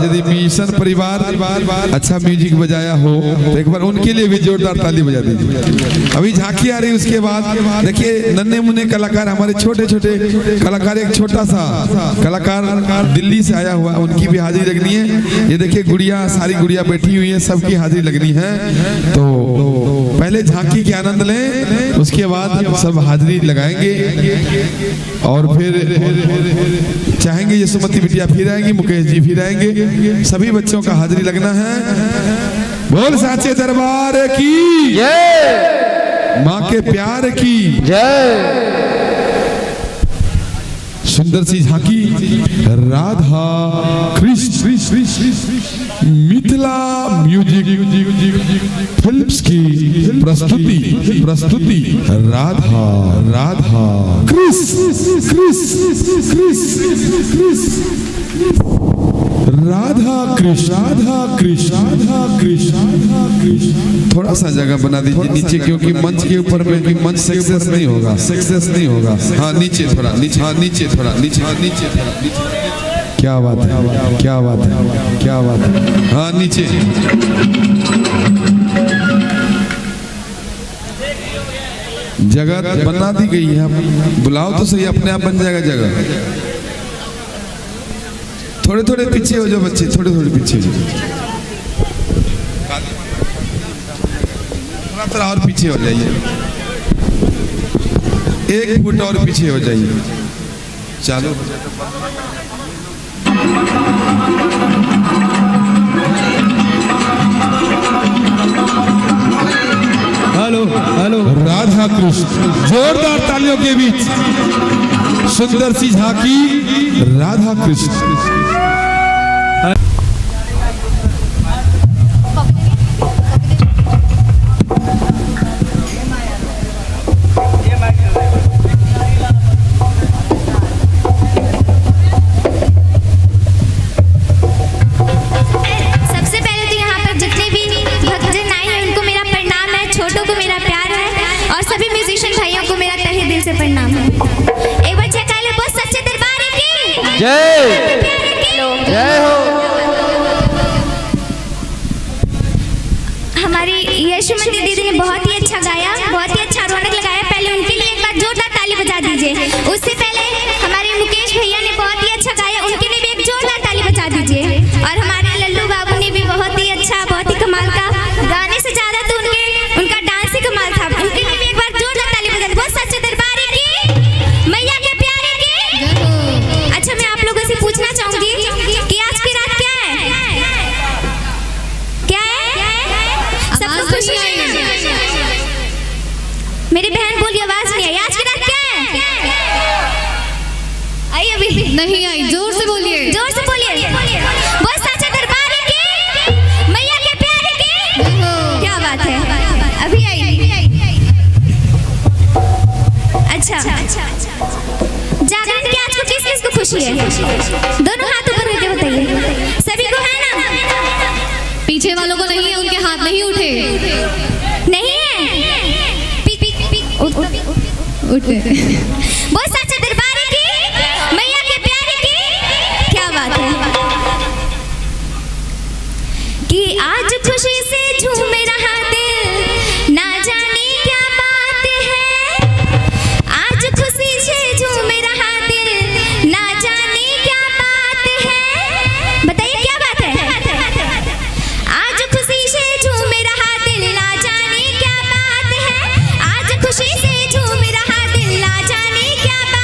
यदि मिशन परिवार अच्छा म्यूजिक बजाया हो तो एक बार उनके लिए भी जोरदार ताली बजा दीजिए। अभी झांकी आ रही, उसके बाद देखिए नन्हे मुन्ने कलाकार, हमारे छोटे छोटे कलाकार, एक छोटा सा कलाकार दिल्ली से आया हुआ, उनकी भी हाजिरी लगनी है। ये देखिए गुड़िया, सारी गुड़िया बैठी हुई है, सबकी हाजिरी लगनी है। तो पहले झांकी के आनंद लें, उसके बाद सब हाजिरी लगाएंगे और फिर चाहेंगे यशोमती बिटिया फिर आएंगी, मुकेश जी फिर आएंगे, सभी बच्चों का हाजिरी लगना है। बोल साचे दरबार की जय, माँ के प्यार की जय। सुंदर सी झांकी राधा कृष्ण मिथिला म्यूजिक फिल्म्स की प्रस्तुति राधा कृष्ण थोड़ा सा जगह बना दीजिए नीचे, क्योंकि मंच के ऊपर में भी मंच सक्सेस नहीं होगा। हाँ नीचे थोड़ा, नीचे, हाँ नीचे थोड़ा, नीचे, हाँ नीचे थोड़ा, नीचे। क्या बात है, क्या बात है, क्या बात है। हाँ नीचे। जगह बना दी गई है, बुलाओ तो सही, अपने आप बन जाएगा जगह। थोड़े थोड़े पीछे हो जाओ बच्चे, थोड़े थोड़े पीछे, थोड़ा और पीछे हो जाइए, 1 फुट और पीछे हो जाइए। चलो हेलो हेलो, राधा कृष्ण, जोरदार तालियों के बीच सुंदर सी झांकी राधा कृष्ण। प्रणाम है। एक बार चेक कर लो, बस सच्चे दरबार की जय जय हो। हमारी यशोमती दीदी ने बहुत ही अच्छा गाया, बहुत ही अच्छा रौनक लगाया। पहले उनके लिए एक बार जोरदार ताली बजा दीजिए। उससे पहले हमारे मुकेश भैया ने बहुत ही अच्छा गाया, उनके लिए भी एक जोरदार ताली बजा दीजिए। और हमारे लल्लू बाबू ने भी बहुत ही अच्छा, बहुत ही कमाल का, गाने से ज्यादा तो उनका डांस ही कमाल था। उनके लिए भी एक बार जोरदार ताली बजा दीजिए। बहुत सच्चे दरबार मैया के प्यारे की। अच्छा, मैं आप लोगों से पूछना चाहूंगी कि आज की रात क्या है? क्या है? सब खुशी है? मेरी बहन बोली आवाज नहीं आई। आज की रात क्या है? आई अभी नहीं आई, जोर से बोलिए, जोर से बोलिए। बहुत सच्चे दरबार की मैया के प्यारे की। क्या बात है, अभी आई। अच्छा, जागरण की आज को किस किस को खुशी है? दोनों हाथ ऊपर करके बताइए। सभी को है ना? पीछे वालों को नहीं है, उनके हाथ नहीं उठे। नहीं है? उठे। बहुत सच्चे दरबार की मैया के प्यारे की। क्या बात है कि आज खुशी से झूम रहा दिल, ना जाने क्या बात है। आज खुशी से झूम रहा दिल, ना जाने क्या बात है। बताइए क्या बात है? आज खुशी से झूम रहा दिल, ना जाने क्या बात है। आज खुशी से झूम रहा दिल, ना जाने क्या बात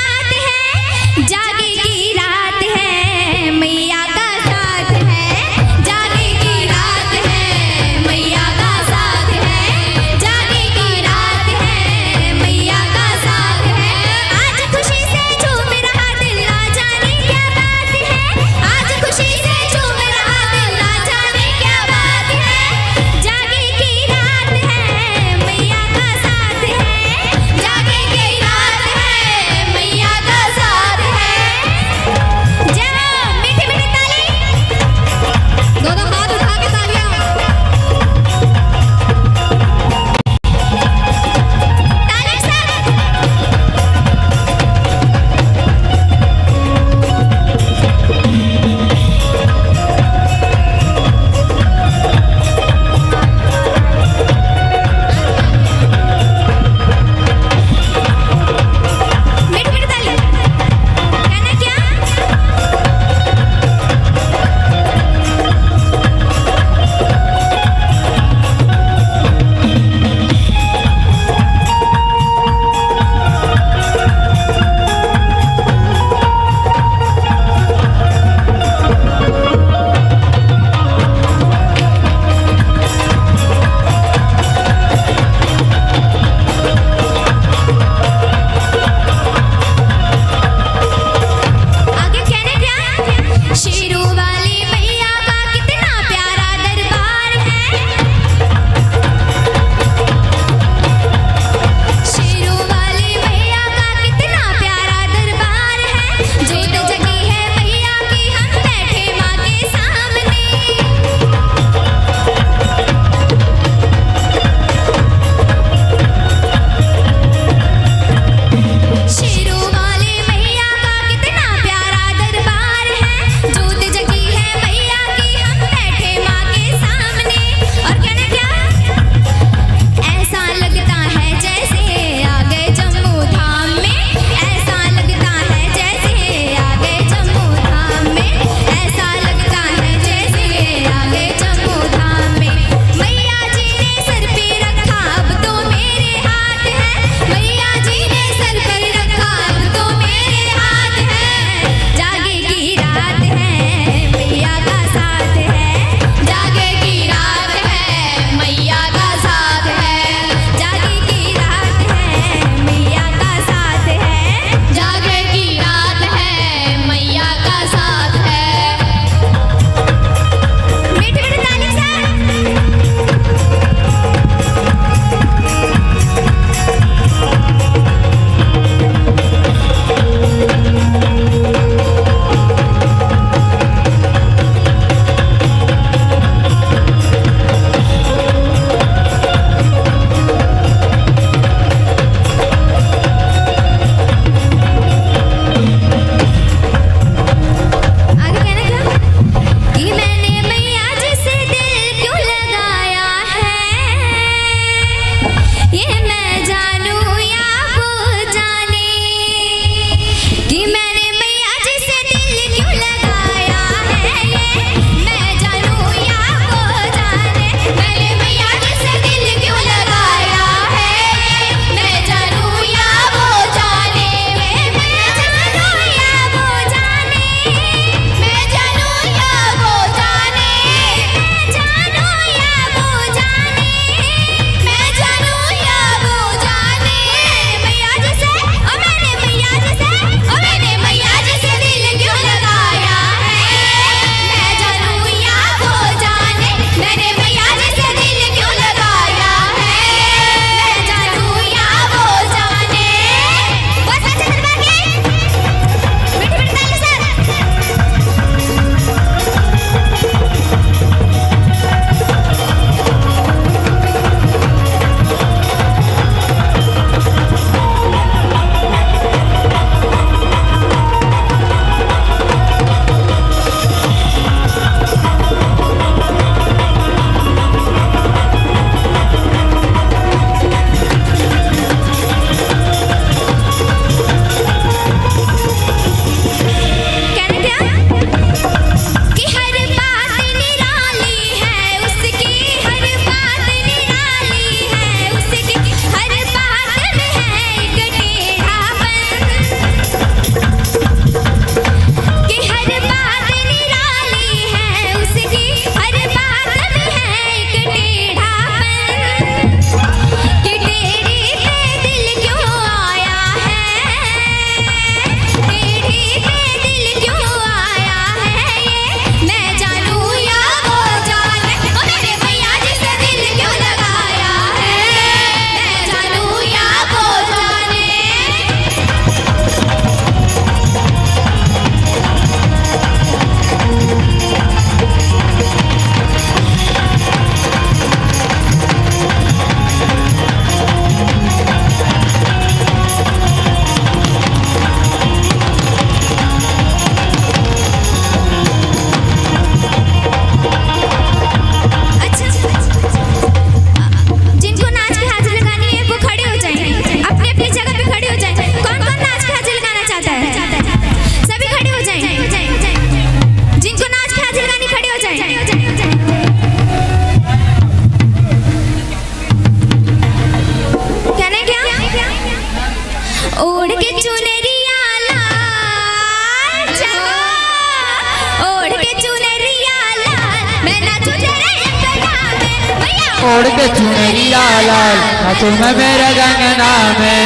ओढ़ के चुनरिया लाल नाचू मैं मेरे गंगना में।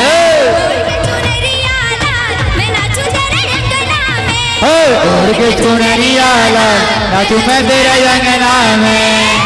ओढ़ के चुनरिया लाल नाचू मैं तेरे गंगना में।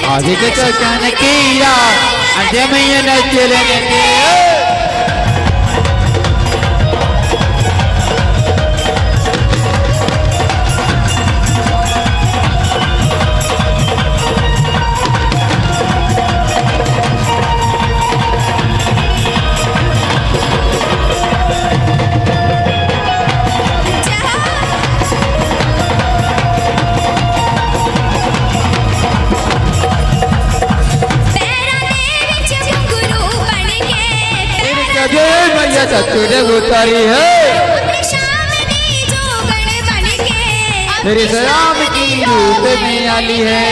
आगे के चौचन किया अंधे में नच लेंगे। तुझे उतारी है मेरी सलाम की रूप में आली है।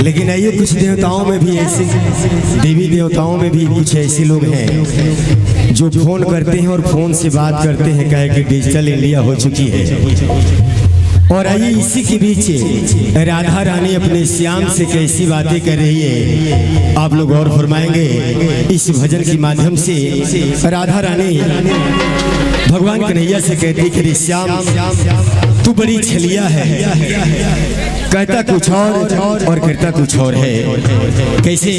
लेकिन आइए कुछ देवताओं में भी ऐसे देवी देवताओं में भी कुछ ऐसे लोग हैं जो फोन करते हैं और फोन से बात करते हैं, कहे कि डिजिटल इंडिया हो चुकी है। और आइए इसी के बीच राधा रानी अपने श्याम से कैसी बातें कर रही है, आप लोग और फरमाएंगे। इस भजन के माध्यम से राधा रानी भगवान कन्हैया से कहती कि श्याम तू बड़ी छलिया है, कहता कुछ और करता कुछ और है। कैसे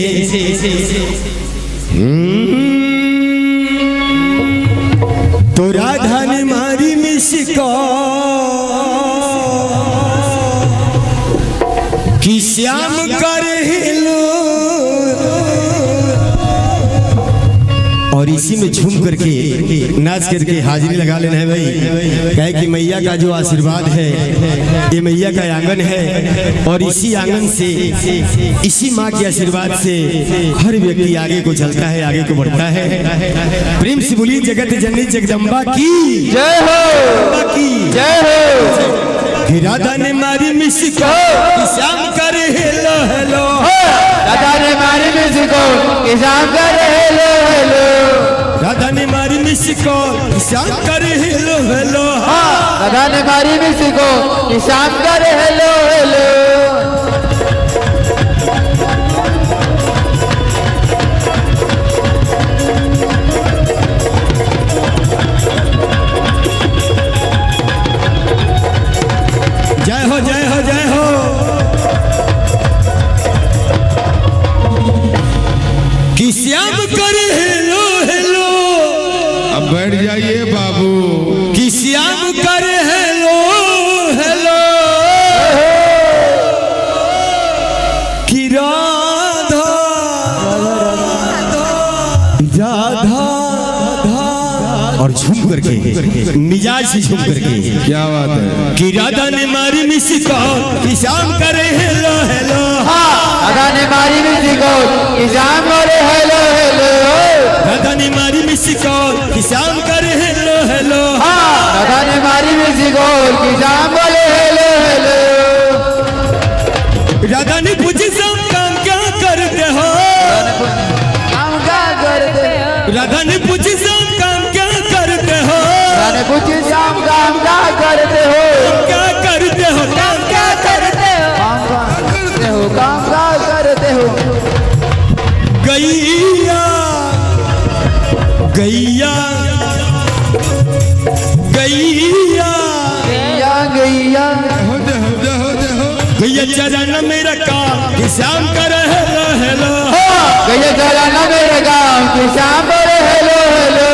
तो राधा ने मारी मिसको कि श्याम कर हिलो, और इसी में झूम करके नाच करके हाजिरी लगा लेना है भाई। कहे कि मैया का जो आशीर्वाद है ये मैया का आंगन है, और इसी आंगन से इसी माँ के आशीर्वाद से हर व्यक्ति आगे को चलता है, आगे को बढ़ता है। प्रेम से बोली जगत जननी जगदम्बा की जय हो, की जय हो। राधा ने मारी मिसको श्याम कर हेलो हेलो, राधा ने मारी मिसको श्याम कर हेलो हेलो, राधा ने मारी मिसको श्याम कर हेलो हेलो, राधा ने मारी मिसको श्याम कर हेलो हेलो। जय हो जय हो जय हो। कि श्याम कर हेलो हेलो। अब बैठ जाइए। राधा और झूम करके मिजाज से झूम करके क्या बात है। कि राधा ने मारी मिस कॉल कि शाम करे हेलो हेलो। राधा ने मारी मिस कॉल कि शाम करे हेलो हेलो। राधा ने मारी मिस कॉल कि शाम करे हेलो हेलो। राधा ने मारी मिस कॉल कि शाम करे हेलो हेलो। राधा ने पूछी शाम काम क्या करते हो। काम क्या करते हो। राधा ने पूछी शाम काम क्या करते हो। राधा ने पूछी शाम काम क्या करते हो। क्या करते हो काम क्या करते हो। काम क्या करते हो। काम क्या करते हो। गैया गैया गैया गैया गैया गैया चरण मेरा काम कि शाम कर हेलो हेलो। गैया चलाना मेरे काम कि शाम करे हेलो हेलो।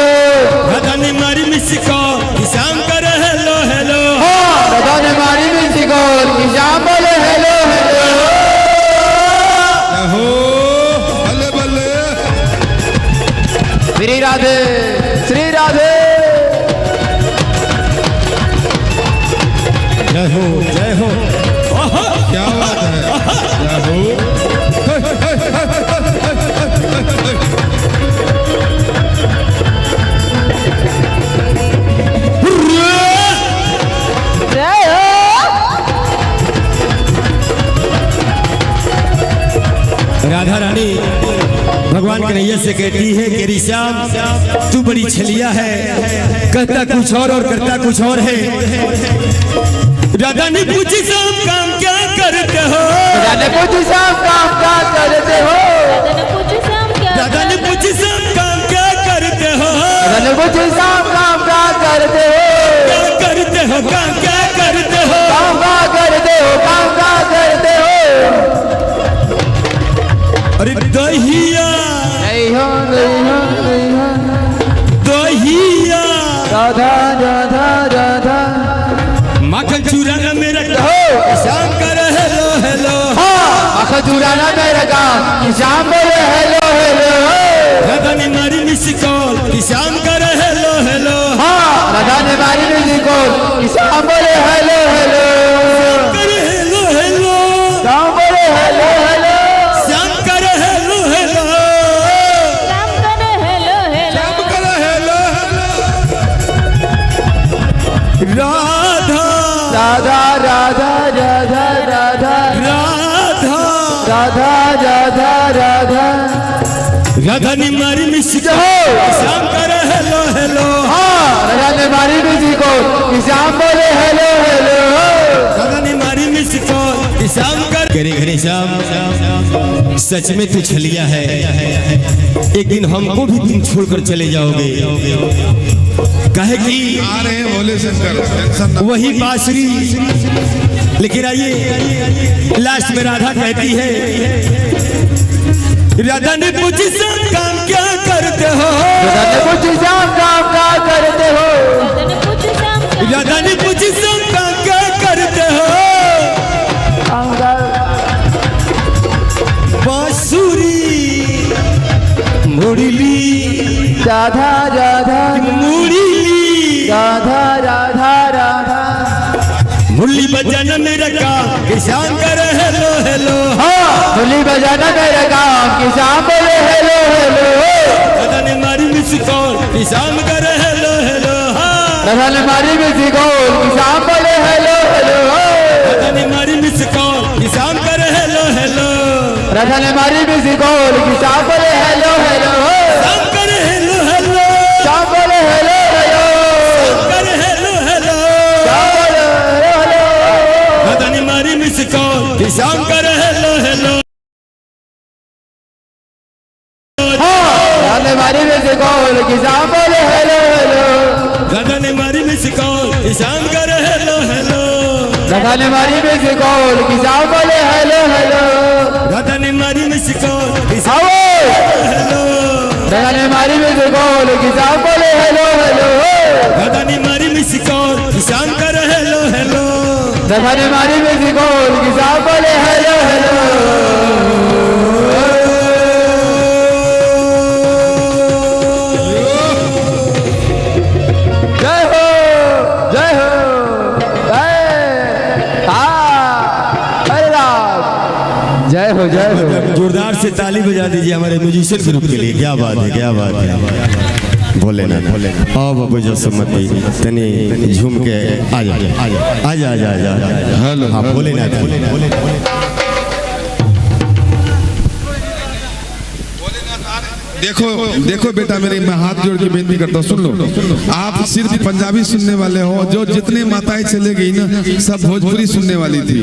राधा ने मारी मिस कॉल कि शाम कर हेलो हेलो। राधा ने मारी मिस कॉल कि शाम बोले हेलो हेलो। हो बल्ले बल्ले। श्री राधे श्री राधे। जय हो जय हो। क्या बात है। क्या हो। राधा रानी भगवान कन्हैया से कहती है कि रे श्याम तू बड़ी छलिया है, कहता कुछ और करता कुछ और है। राधा ने पूछी शाम काम क्या करते हो। राधा ने पूछी शाम काम क्या करते हो। राधा ने पूछी शाम काम क्या करते हो। राधा ने पूछी शाम काम क्या करते हो। क्या करते हो काम क्या करते हो। काम क्या करते हो। काम क्या करते हो। अरे दहिया नहीं हो नहीं हो नहीं हो। दहिया राधा राधा राधा। माखन चुराना मेरा हो शाम कर हेलो हेलो। आखा चुराना मेरा काम कि शाम बोले हेलो हेलो। राधा ने मारी मिस कॉल कि शाम कर हेलो हेलो। राधा ने मारी मिस कॉल कि शाम बोले हेलो हेलो। कर हेलो हेलो। शाम बोले हेलो हेलो। शाम कर हेलो हेलो। शाम कर हेलो हेलो। राधा राधा राधा राधा राधा राधा राधा राधा राधा। राधा ने मारी मिस कॉल शाम कर हेलो हेलो। राधा ने मारी मिस कॉल कि शाम बोले हेलो हेलो। राधा ने मारी मिस कॉल कि शाम कर घरे घरे श्याम सच में तू छलिया है, एक दिन हमको भी तुम छोड़कर चले जाओगे। कहे कि आ रहे हैं भोले शंकर, टेंशन ना। वही बांसुरी। लेकिन आइए लास्ट में राधा कहती है, राधा ने पूछी शाम काम क्या करते हो। राधा ने पूछी शाम काम क्या करते हो। राधा ने पूछी शाम काम क्या करते हो। बांसुरी मुरली राधा राधा मुरली राधा राधा राधा। मुरली बजाना मेरा काम कि शाम कर हेलो हेलो। मुरली बजाना मेरा काम कि शाम बोले हेलो हेलो। राधा ने मारी मिस कॉल कि शाम कर हेलो हेलो। राधा ने मारी मिस कॉल कि शाम बोले हेलो हेलो। राधा ने मारी मिस कॉल कि शाम कर हेलो हेलो। राधा ने मारी मिस कॉल कि शाम बोले हेलो हेलो। शाम कर हेलो हेलो। शाम बोले हेलो हेलो। कर हेलो हेलो। शाम बोले हेलो हेलो। राधा ने मारी मिस कॉल कि शाम कर हेलो हेलो। राधा ने मारी मिस कॉल कि शाम बोले हेलो हेलो। राधा ने मारी मिस कॉल कि शाम कर हेलो हेलो। राधा ने मारी मिस कॉल कि शाम बोले हेलो हेलो। राधा ने मारी मिस कॉल कि शाम आओ। हेलो। राधा ने मारी मिस कॉल कि शाम बोले हेलो हेलो। राधा ने मारी मिस कॉल कि शाम कर हेलो हेलो। राधा ने मारी मिस कॉल कि शाम बोले हेलो हेलो। जय हो जय हो। जोरदार से ताली बजा दीजिए हमारे म्यूजिशियन ग्रुप के लिए। क्या बात है, क्या बात है। भोलेनाथ आओ बाबू जसमती तनी झूम के आ जा हेलो। हाँ भोलेनाथ देखो देखो बेटा मेरे, मैं हाथ जोड़ के बेनती करता हूँ, सुन लो। आप सिर्फ पंजाबी सुनने वाले हो, जो जितने माताएं चले गई ना सब भोजपुरी सुनने वाली थी,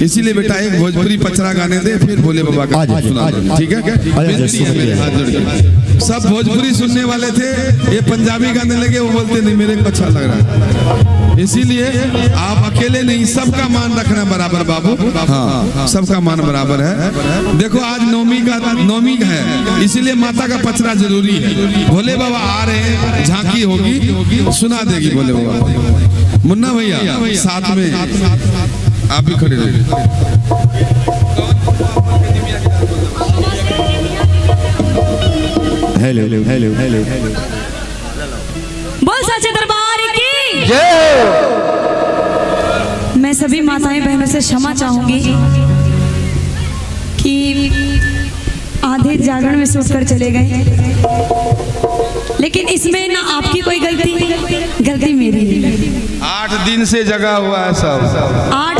इसीलिए बेटा एक भोजपुरी पचरा गाने दे, फिर भोले बाबा का सुना दो, ठीक है? बेनती है मेरे हाथ जोड़ के। सब भोजपुरी सुनने वाले थे, ये पंजाबी गाने लगे, वो बोलते नहीं मेरे को अच्छा लग रहा है, इसीलिए आप अकेले नहीं, सबका मान रखना बराबर बाबू। हाँ सबका मान बराबर है। देखो आज नौमी है, इसीलिए माता का पचरा जरूरी है। भोले बाबा आ रहे हैं, झांकी होगी, सुना देगी भोले बाबा। मुन्ना भैया साथ में आप भी खड़े रहिए। Hello hello hello. बोल सच्चे दरबार की जय हो। मैं सभी माताएं बहनों से क्षमा चाहूंगी कि आधे जागरण में सोचकर चले गए, लेकिन इसमें ना आपकी कोई गलती मेरी है। 8 दिन से जगा हुआ है सब। 8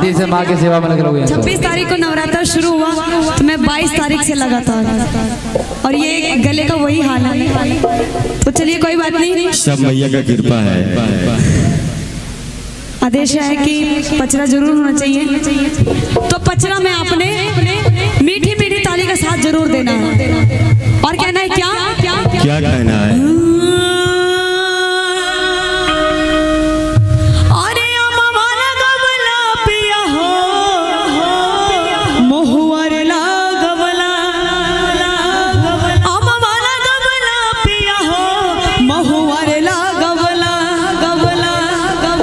दिन से माँ की सेवा में लगे लोग। 26 तारीख को नवरात्र शुरू हुआ तो मैं 22 तारीख से लगातार, और ये गले का वही हाल है। तो चलिए कोई बात नहीं, सब मैया का कृपा है। आदेश है कि पचरा जरूर होना चाहिए, तो पचरा में आपने मीठी मीठी ताली का साथ जरूर देना है। और कहना है क्या कहना है? अरे अमवाला गवला पिया हो, महुअर ला गवला, अमवाला गवला पिया हो, महुअर ला गवला,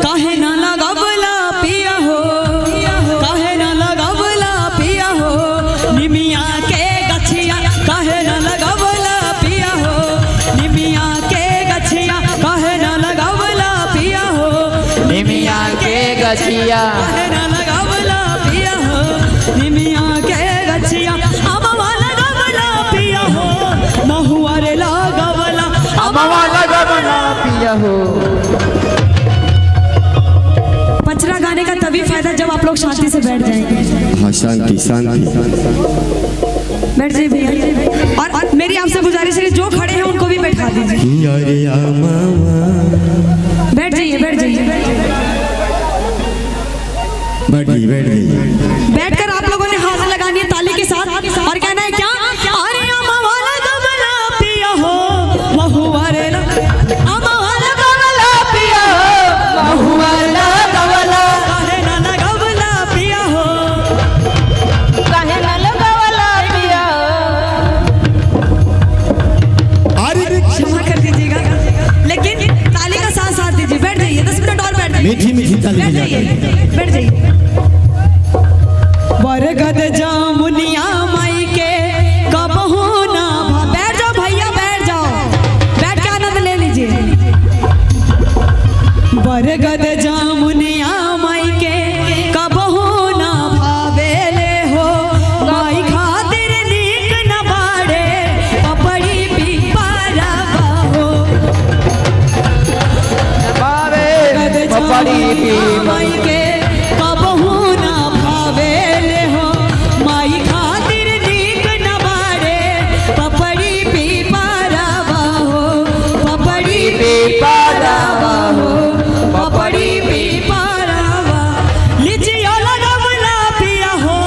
काहे ना लगवला पिया हो, काहे ना लगवला पिया हो, निमिया के गछिया काहे ना लगवला पिया हो, निमिया के गछिया काहे ना लगवला पिया हो, निमिया के गछिया काहे ना लगवला पिया हो, निमिया के गछिया अमवाला गवला पिया हो, महुअर ला गवला, अमवाला गवला पिया हो। पचरा गाने का तभी फायदा जब आप लोग शांति से बैठ जाएंगे। हाँ शांति शांति। बैठ जाइए भैया, और मेरी आपसे गुजारिश है जो खड़े हैं उनको भी बैठा दीजिए। बैठ जाइए बैठ जाइए बैठकर आप लोगों ने हाथ लगानी है ताली के साथ, और कहना है क्या? अरे अमवाला गवला पिया हो, महुअर ला, अमवाला गवला पिया हो, महुअर ला गवला, काहे ना लगवला पिया हो, काहे ना लगवला पिया हो। क्षमा कर दीजिएगा, लेकिन ताली का साथ साथ दीजिए। बैठ जाइए, 10 मिनट और बैठ जाइए। मीठी मीठी ताली बैठ जाइए बैठ जाइए। बरगद जामुनिया माई के कबहू ना बैठ जाओ भैया, बैठ जाओ, बैठ के आनंद ले लीजिए। बरगद जामुनिया माई के कबहू ना भावेले हो, माई खातिर नीक न बाड़े, पपड़ी पीपारा हो, पपड़ी माई के कबहू ना भावेले हो, माई खातिर नीक न बाड़े, पपड़ी पीपारा हो, पपड़ी पीपारा हो, पपड़ी पीपारा, लिचिया लगवला पिया हो,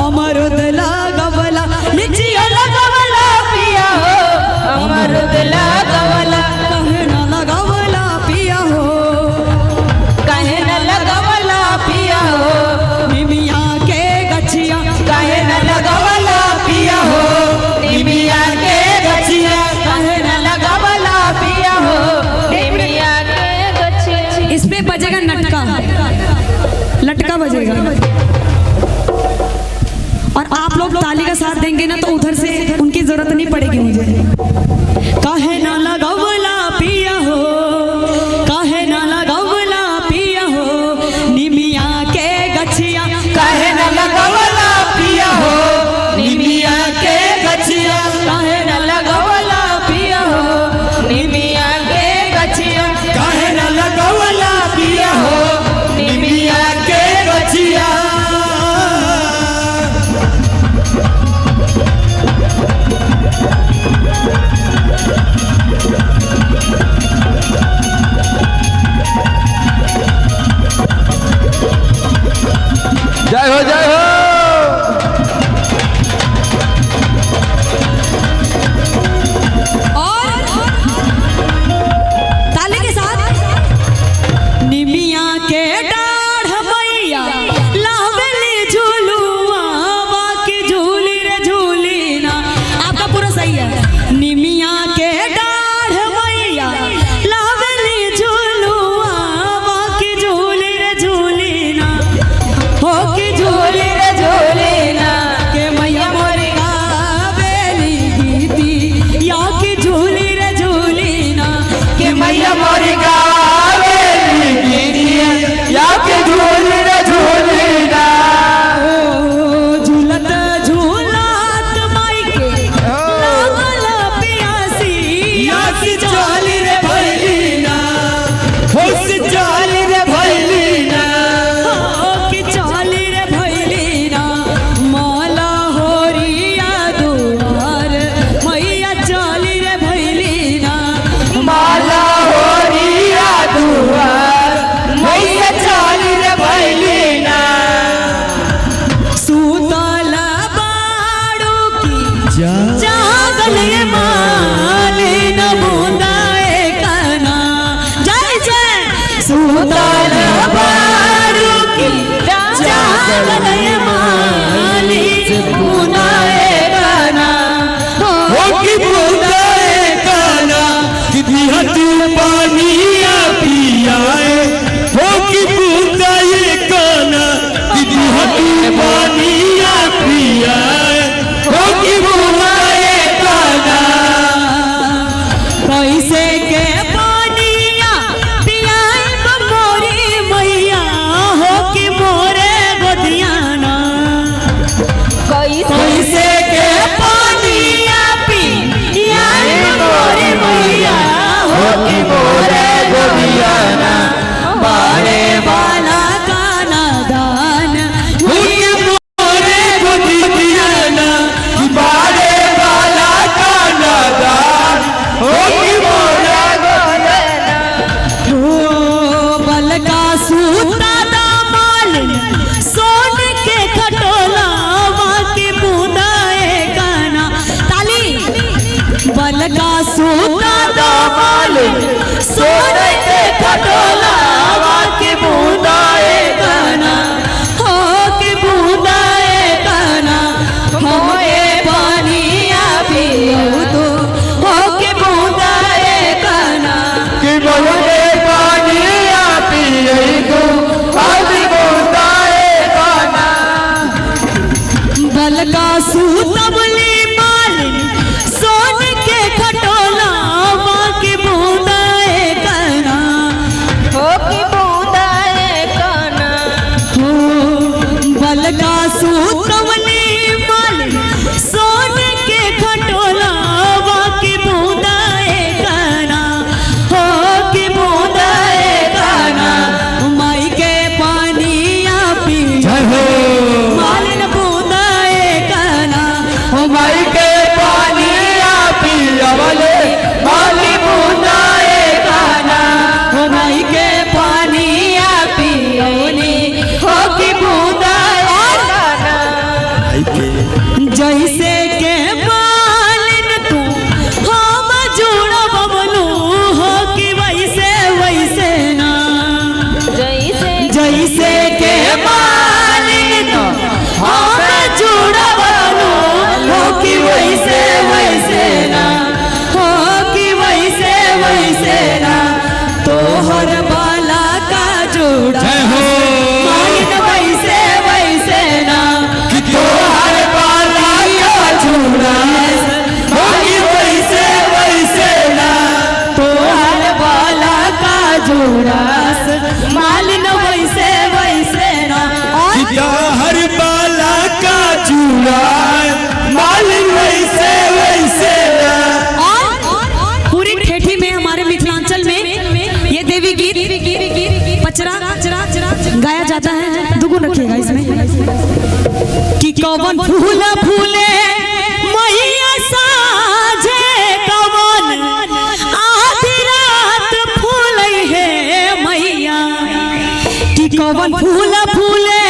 अमरुद लगवला, लिचिया लगवला पिया हो, अमरुद लगवला, काहे ना लगवला पिया हो, काहे ना लगवला पिया हो, निमिया के गछिया काहे ना लगवला पिया हो, निमिया के गछिया काहे ना लगवला पिया हो, निमिया के गछिया। इस पे बजेगा लटका बजेगा, और आप लोग ताली का साथ देंगे ना तो उधर से उनकी जरूरत नहीं पड़ेगी मुझे। काहे ना लगवला पिया हो, काहे ना लगवला पिया हो, निमिया के गछिया काहे ना लगवला बल का सूतबली मालिन सोन के खटोला माँ की बूंदाए कना हो की बूंदाए काना हो बल का सूतबली मालिन सोन के खटोला माँ की बूंदाए कना हो की बूंदाए कना माई के पानिया पी मालिन बूंदाए कना हो माई के पानी पियावले माली बूंदाए काना हो माई के पानिया पियोनी हो की बूंदाए काना जैसे के मालिन तू हम जुड़ बबलू हो कि वैसे वैसे ना जैसे के मालिन तू हम जुड़ बबलू हो कि वैसे वैसे ना हो कि वैसे वैसे ना तोहर बाला का जोड़ा मालिन वैसे वैसे ना तोहर बाला का झूला होगी वैसे वैसे ना तोहर बाला का जोड़ा मालिन वैसे वैसे ना तोहर बाला का झूला मालिन वैसे वैसे ना पूरी ठेठी में हमारे मिथिलांचल में ये देवी गीत पचरा गाया जाता है। दुगुन रखिएगा इसमें कि कौन फूला फूले मैया साजे कौन आधी रात फूले है मैया कि कौन फूला फूले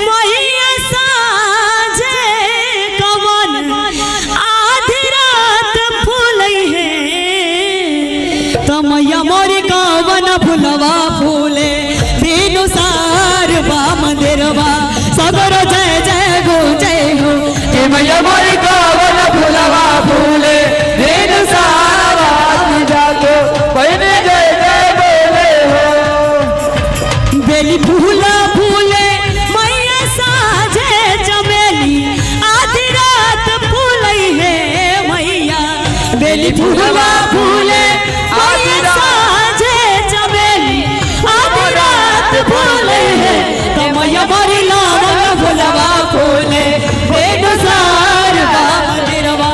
मैया साजे कौन आधी रात फूले है तो मैया मोरी कौन फूलवा फूले बिनु सार बा मंदिरवा सगर जय जय गो जय हो के मैया मोरी कावन फुलवा फूले दिन सारा जागो पहने जय जय बोले हो बेली फूला फूले मैया साजे चमेली आधी रात फूले है मैया बेली फूलवा फूले आधी साजे चमेली आधी रात फूले है तो मैया मोरी लावन फूलवा फूले बेनु सार बा मंदिरवा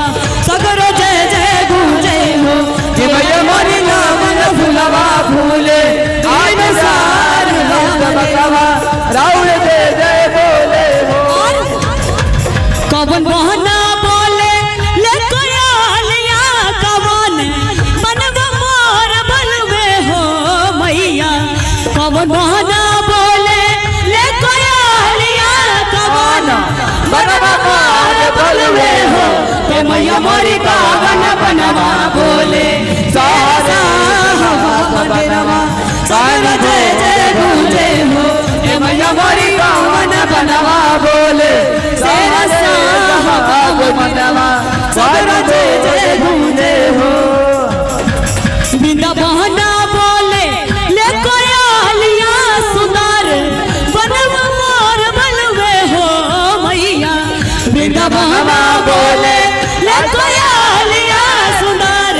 सगर जय जय गूंजे हो के मैया मोरी नामन फुलवा फूले दिन सारा बकवा राउर जय जय बोले हो कवन बहना बोले ले कोयालिया कवन बनवा मोर बलवे हो मैया कवन बहना बोले ले कोयालिया कवन बनवा मोर बलवे हो ते मैया मोरी कवन बनवा बोले सारा हवा मंदिरवा सारा जय जय गूंजे हो ते मैया मोरी कवन बनवा बोले सारा हवा मंदिरवा सारा जय जय गूंजे हो बिंदा बहना बोले ले कोयालिया सुंदर बनवा मोर बलवे हो मैया बिंदा बहना बोले ले कोयालिया सुंदर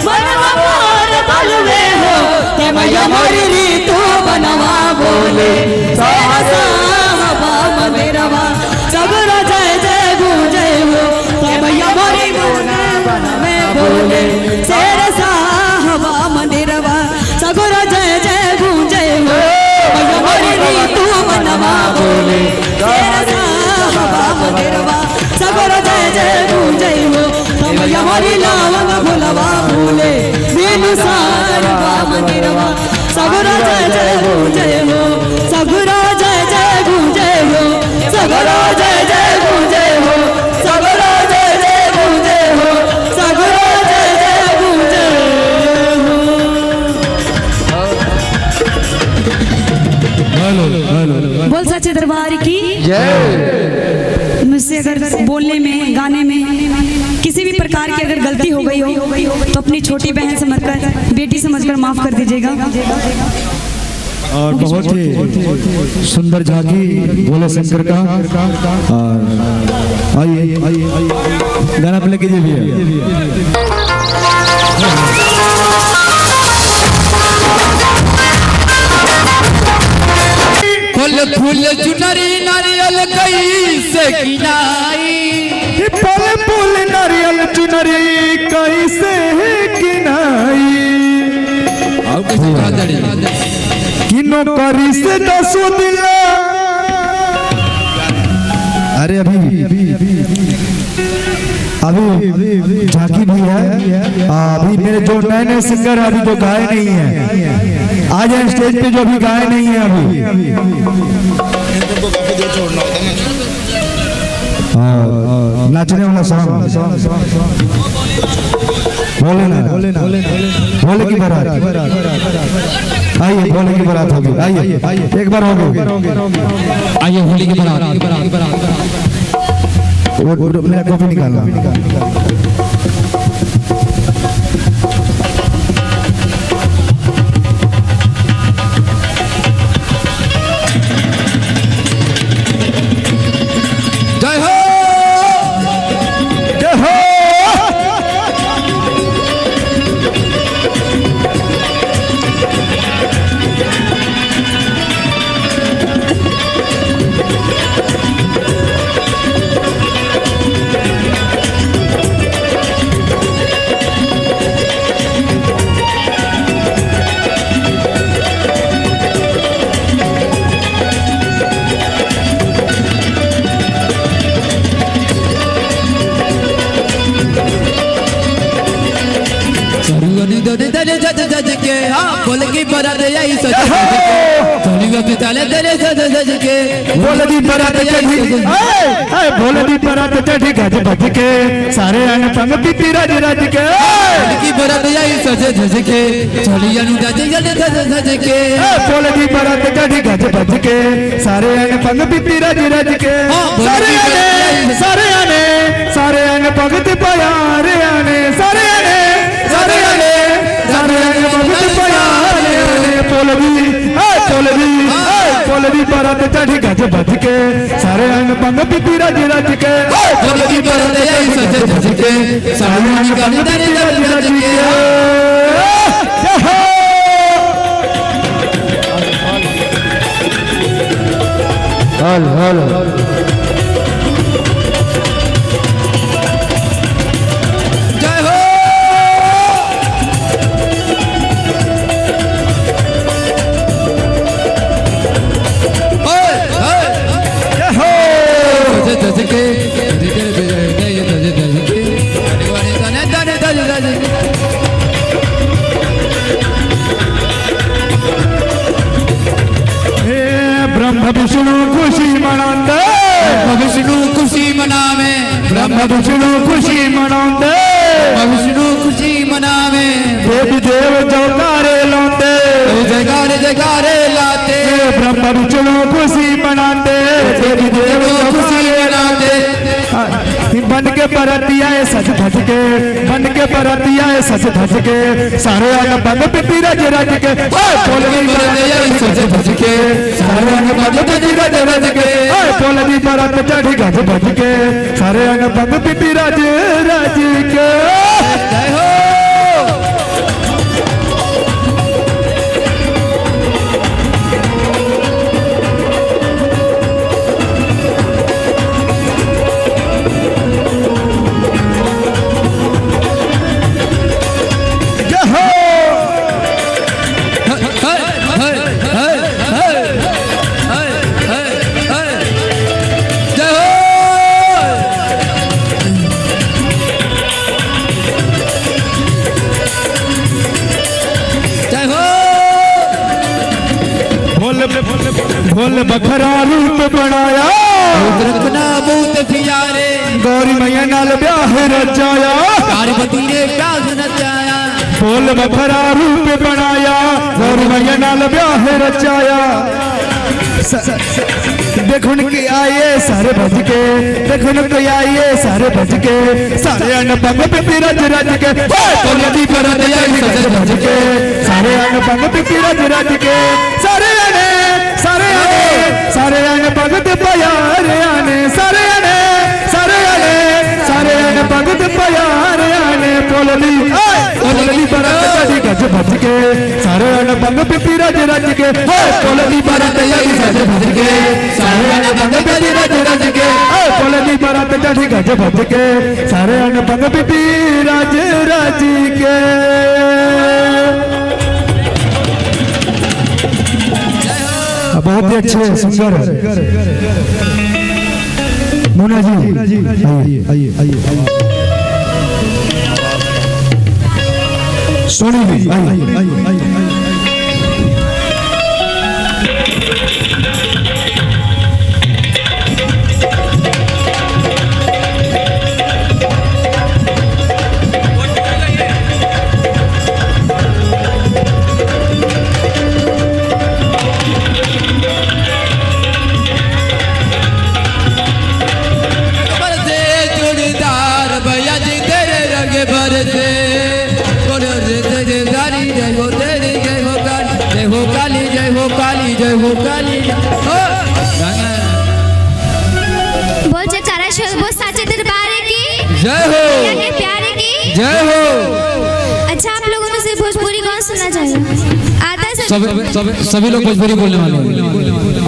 बनवा मोर बलवे हो ते मैया मोरी रीतु बनवा बोले सारा हवा मंदिरवा सगर जय जय गूंजे हो ते मैया मोरी बनवे बोले शेर साहबा मंदिरवा सगर जय जय गूंजे हो मैया मोरी रीतु बनवा बोले शेर साहबा मंदिरवा सगर जय जय गूंजे हो ते मैया मोरी लावन फुलवा फूले बिनु सारवा मंदिरवा सगर जय जय गूंजे हो सगर जय जय गूंजे हो सगर जय जय गूंजे हो सगर जय जय गूंजे हो सगर जय जय गूंजे हो बोल सच्चे दरबार की जय मुझसे अगर बोलने में गाने में किसी भी प्रकार की अगर गलती हो गई हो तो अपनी छोटी बहन समझकर बेटी समझकर माफ कर दीजिएगा। और बहुत ही सुंदर झांकी भोले शंकर का। और आइए गाना प्ले कीजिए भैया। फल फूल चुनरी नारियल कैसे किनाई, फल फूल नारियल चुनरी कैसे किनाई, किनो करी से दसो दिला। अरे अभी झांकी भी है। अभी मेरे जो नए नए सिंगर अभी जो गाए नहीं है, आ जाए स्टेज पे जो भी गाए नहीं है अभी। नाचने वाला सॉन्ग बोले ना, भोले की बारात। आइए भोले की बारात होगी। आइए एक बार होगी। आइए होली की बारात। मेरा कॉपी निकालना। जय हो जय हो। बोल की बरात आई सज चले तेरे सज के बोल दी बरात चढ़ी, बोल दी बरात चढ़ी गज बज के, सारे अंग पंग पीती रज रज के। की बरात आई सज धज के, चलिया नु दज धज के। बोल दी बरात चढ़ी गज बज के, सारे अंग पंग पीती रज रज के। सारे आने सारे आने सारे अंग भगत प्यारे आने, सारे आने सारे आने सारे अंग भगत प्यारे आने। बोलवी बरात चढ़ी गज बज के, सारे अंग पंग पीती रज रज के। बोल की बरात आई सज धज के, सारे अंग पंग पीती रज रज के। हल हल जय हो धज के ब्रह्म विष्णु खुशी मनाते, विष्णु खुशी मनावे, ब्रह्म विष्णु खुशी मनाते, विष्णु खुशी मनावे। देवी देव जयकारे लाते, जयकारे जयकारे लाते। ब्रह्म विष्णु खुशी मनाते, देवी देव खुशी मनाते। बन के परतिया सच धज के, बन के परतिया सच धज के, सारे अंग बंद पिपी रज रज के। बोलवी सज धज के, सारे अंग बंद पिपी रज रज के। बोलवी बरात चढ़ी गज बज के, सारे अंग बंद पिपी रज रज के। जय हो भोल बखरा रूप बनाया, रखना बहुत प्यारे। गौरी मैया नाल ब्याह रचाया, पार्वती ने प्यास नचाया। भोल बखरा रूप बनाया, गौरी मैया नाल ब्याह रचाया। देखुन के आइए सारे भज के, देखुन के आइए सारे भज के, सारे अन्न पंग पिपी रज रज के। बोलती बरात आई सज धज के, सारे अन्न पंग पिपी रज रज के, सारे सारे अन भगत प्यार आने सारे अने भगत प्यार आने बोलनी बरत जड़ी गज भज के सारे अन भंग पिपी रज रज के बोलनी बरत जड़ी गज भज के सारे अन भंग पिपी रज रज के बोलनी बरत जड़ी गज भज के सारे अन भंग पिपी रज रज के। बहुत ही अच्छे सिंगर मोना जी, आइए सोनी जी, आइए। बोल जयकारा बोल साचे दरबार की जय हो, के प्यारे की जय हो। अच्छा, आप लोगों में से भोजपुरी कौन सुनना चाहेगा? आता है सभी लोग भोजपुरी बोलने वाले हैं।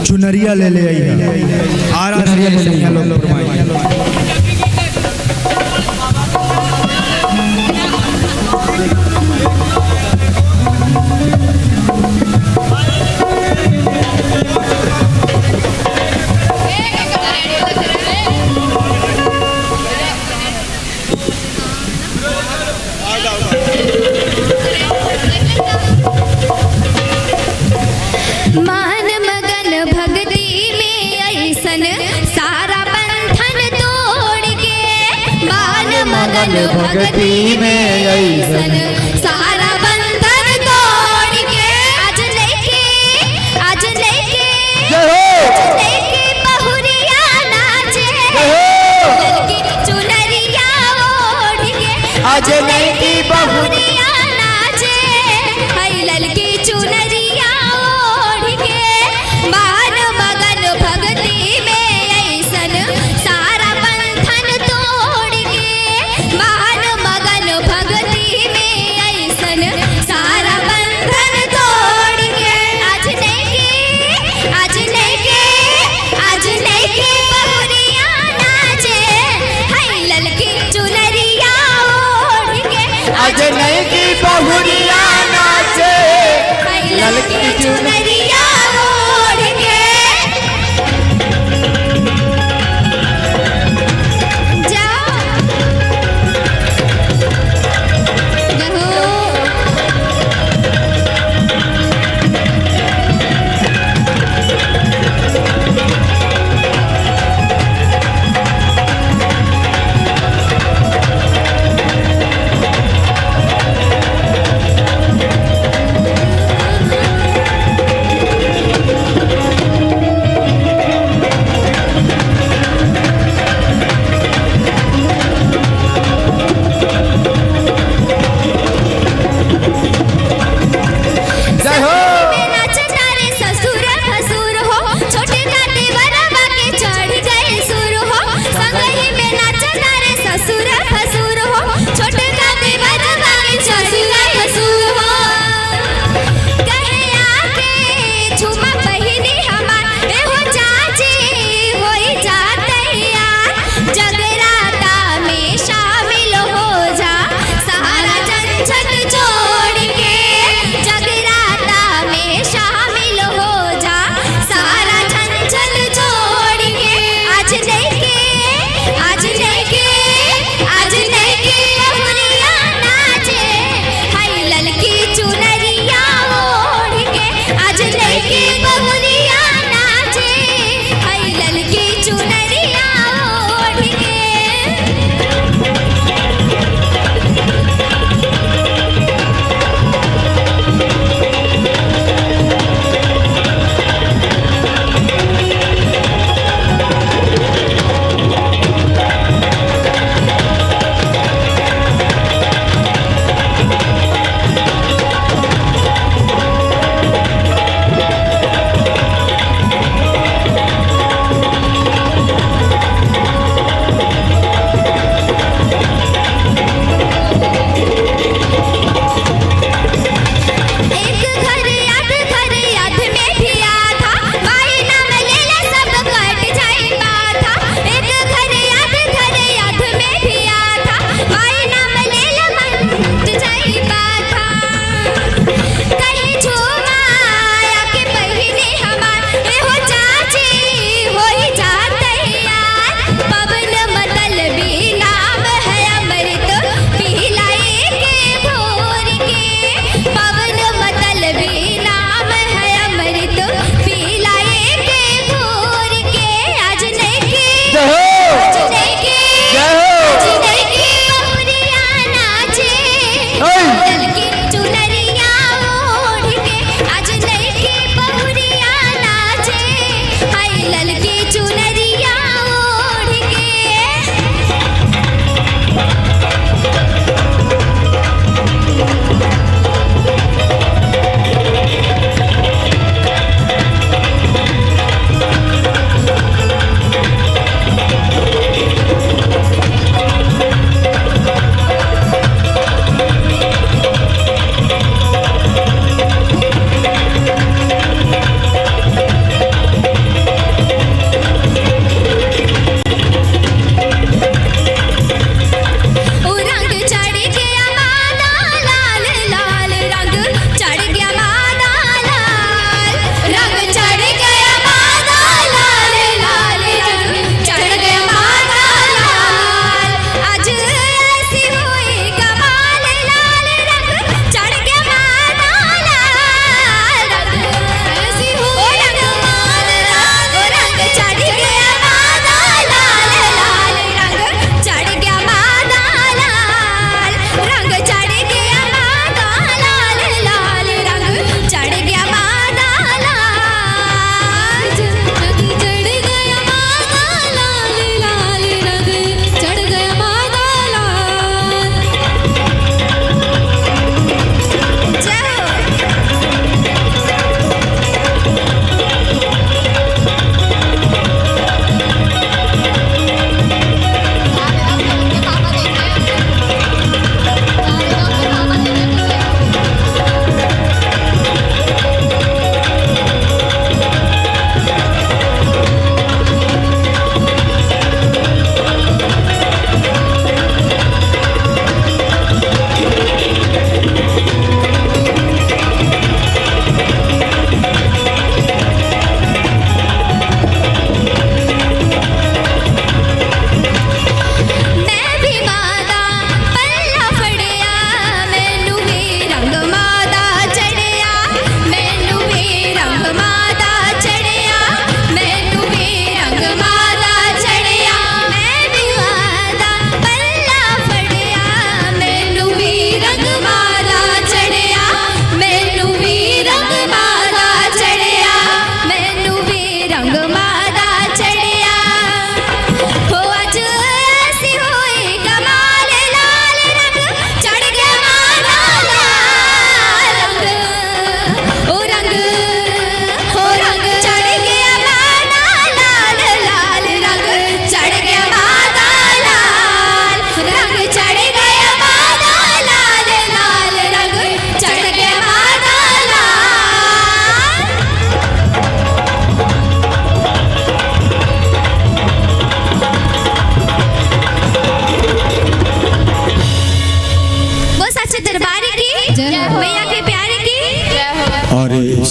चुनरिया ले ले आई है, चुनरिया ले ले आई है। मान मगन भक्ति में ऐसन सारा बंधन तोड़ के, मान मगन भक्ति में ऐसन सारा बंधन तोड़ के, आज लेके बहुरिया नाचे, ललकी चुनरिया ओढ़ के, आज लेके बहुरिया नाचे, हाय ललकी चुनरिया ओढ़ के, मान मगन भक्ति में ऐसन सारा बंधन तोड़ के, मान मगन भक्ति में ऐसन सारा बंधन तोड़ के, आज लेके बहुरिया नाचे, हाय ललकी चुनरिया ओढ़ के, आज नहीं की बहुरिया नाचे, हाय ललकी चुनरिया ओढ़ के। जाओ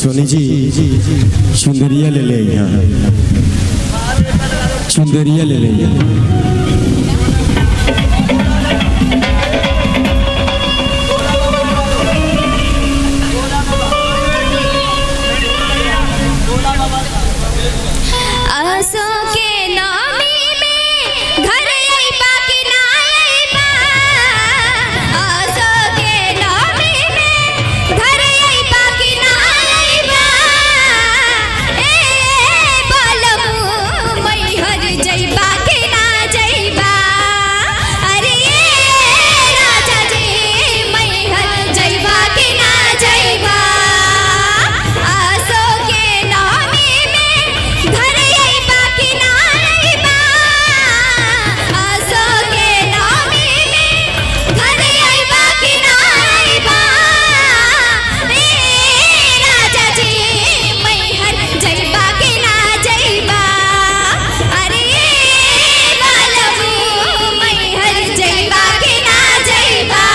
सोनी जी चुंदरिया ले ले यहाँ, चुंदरिया ले ले आसो के नामी में घर आइबा कि ना आइबा, आसो के नामी में घर आइबा कि ना आइबा, ए बालमू मैहर जइबा कि ना जइबा, अरे ए राजा जी मैहर जइबा कि ना जइबा, आसो के नामी में घर आइबा कि ना आइबा, आसो के नामी में घर आइबा कि ना आइबा, ए राजा जी मैहर जइबा कि ना जइबा, अरे बालमू मैहर जइबा कि ना जइबा।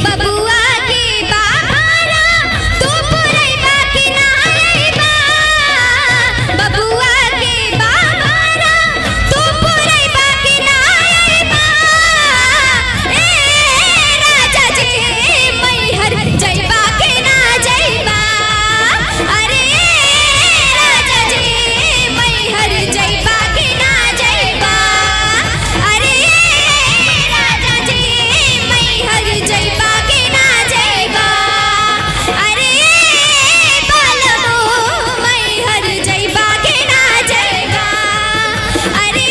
बबुआ के बाबारा तू पुरैबा कि ना आइबा, बबुआ के बाबारा तू पुरैबा कि ना आइबा, ए राजा जी मैहर जइबा कि ना जइबा, अरे राजा जी मैहर जइबा कि ना जइबा, अरे राजा जी मैहर जइबा कि ना जइबा, अरे बालमू मैहर जइबा कि ना जइबा, अरे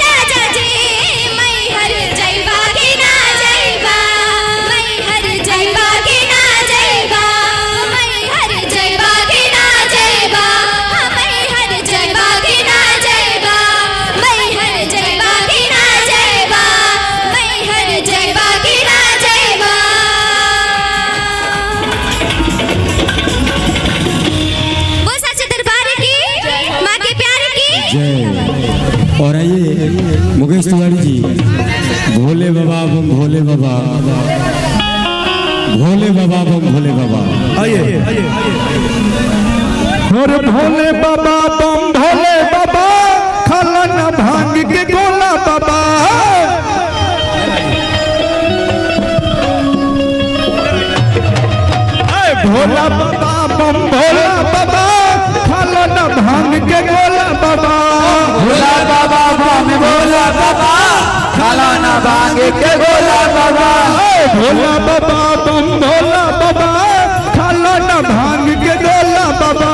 राजा जी मैहर जइबा कि ना जइबा, मैहर जइबा कि ना जइबा, मैहर जइबा कि ना जइबा, मैहर जइबा कि ना जइबा, मैहर जइबा कि ना जइबा, मैहर जइबा कि ना जइबा। वो सच्चे दरबार की माँ के प्यार की जय। और आइए मुकेश तिवारी जी, भोले बाबा बम भोले बाबा, भोले बाबा बम भोले बाबा। आइए और भोले बाबा बम भोले बाबा, खाला न भांग के गोला बाबा, भोला बाबा बम भोला बाबा, खाला न भांग के गोला बाबा, भोला बाबा बम भोला बाबा, खाला ना भांग के गोला बाबा, भोला बाबा बम भोला बाबा, खाला न भांग के गोला बाबा,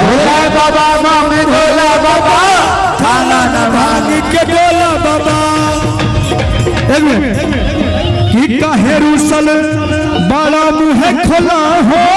भोला बाबा बम भोला बाबा, खाला ना भांग के गोला बाबा। कि काहे रुसल बड़ा मुँह खोला हो।